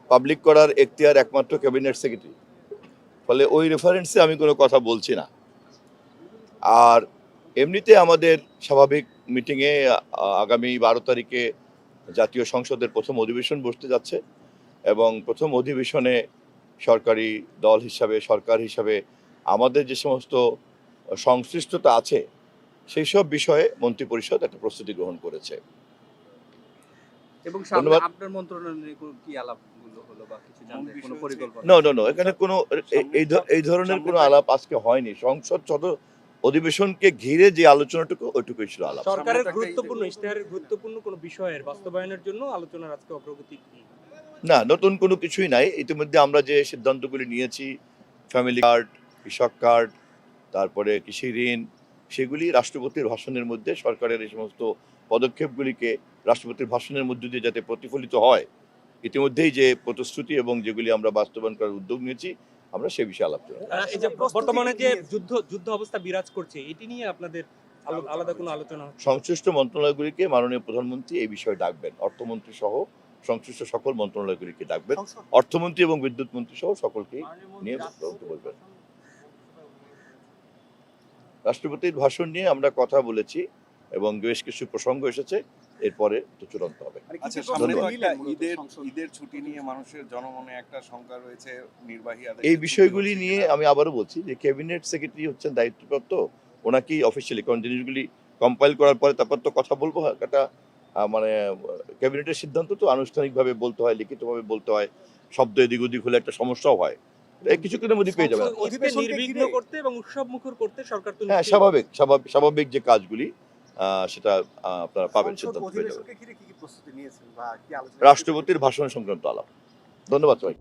Public করার এখতিয়ার একমাত্র ক্যাবিনেট সেক্রেটারি। ফলে ওই রেফারেন্সে আমি কোনো কথা বলছি না। আর এমনিতে আমাদের স্বাভাবিক মিটিংয়ে আগামী 12 তারিখে জাতীয় সংসদের প্রথম অধিবেশন বসতে যাচ্ছে এবং প্রথম অধিবেশনে সরকারি দল হিসাবে, সরকার হিসাবে আমাদের যে সমস্ত সংশ্লিষ্টতা আছে সেই সব বিষয়ে মন্ত্রিপরিষদ একটা প্রস্তুতি গ্রহণ করেছে। এবং ধন্যবাদ। আপনার মন্ত্রণালয়ে কি আলাপগুলো হলো বা কিছু জানতে কোনো পরিকল্পনা? নো, এখানে কোনো এই ধরনের কোনো আলাপ আজকে হয়নি। সংসদ অধিবেশনকে ঘিরে যে আলোচনাটুকু ওইটুকুই ছিল আলাপ। সরকারের গুরুত্বপূর্ণ ইশতেহারের গুরুত্বপূর্ণ কোনো বিষয়ের বাস্তবায়নের জন্য আলোচনার আজকে অগ্রগতি কি? না, নতুন কোনো কিছুই নাই। ইতিমধ্যে আমরা যে সিদ্ধান্তগুলি নিয়েছি, ফ্যামিলি কার্ড, কৃষক কার্ড, তারপরে কৃষি ঋণ, সেগুলি রাষ্ট্রপতির ভাষণের মধ্যে সরকারের এই সমস্ত পদক্ষেপগুলিকে রাষ্ট্রপতির ভাষণের মধ্য দিয়ে যাতে প্রতিফলিত হয়, ইতিমধ্যেই যে প্রতিশ্রুতি এবং যেগুলি আমরা বাস্তবায়ন করার উদ্যোগ নিয়েছি, আমরা সে বিষয়ে আলাপ করব। এই যে বর্তমানে যে যুদ্ধ অবস্থা বিরাজ করছে, এটি নিয়ে আপনাদের আলাদা কোনো আলোচনা হচ্ছে? সংশ্লিষ্ট মন্ত্রণালয়গুলিকে মাননীয় প্রধানমন্ত্রী এই বিষয়ে ডাকবেন, অর্থমন্ত্রী সহ সংশ্লিষ্ট সকল মন্ত্রণালয়গুলিকে ডাকবেন, অর্থমন্ত্রী এবং বিদ্যুৎ মন্ত্রী সহ সকলকে নিয়ে বলবেন। রাষ্ট্রপতির ভাষণ নিয়ে আমরা কথা বলেছি এবং বেশ কিছু প্রসঙ্গ এসেছে, এরপরে তো চূড়ান্ত হবে। আচ্ছা, সামনে তো একটা ঈদের ছুটি নিয়ে মানুষের জনমনে একটা শঙ্কা রয়েছে নির্বাহী আদেশে। এই বিষয়গুলি নিয়ে আমি আবারও বলছি যে ক্যাবিনেট সেক্রেটারি হচ্ছেন দায়িত্বপ্রাপ্ত, ওনাকেই অফিসিয়ালি কারণ জিনিসগুলি কম্পাইল করার পরে তারপর তো কথা বলবো। একটা মানে ক্যাবিনেটের সিদ্ধান্ত তো আনুষ্ঠানিকভাবে বলতে হয়, লিখিতভাবে বলতে হয়, শব্দ এদিক ওদিক হলে একটা সমস্যাও হয়। এই কিছুক্ষণের মধ্যে পেয়ে যাবেন। নির্বিঘ্ন করতে এবং উৎসব মুখর করতে সরকার তো হ্যাঁ, স্বাভাবিক যে কাজগুলি সেটা আপনারা পাবেন সিদ্ধান্ত পেয়ে যাবেন। রাষ্ট্রপতির ভাষণ সংক্রান্ত আলাপ। ধন্যবাদ সবাই।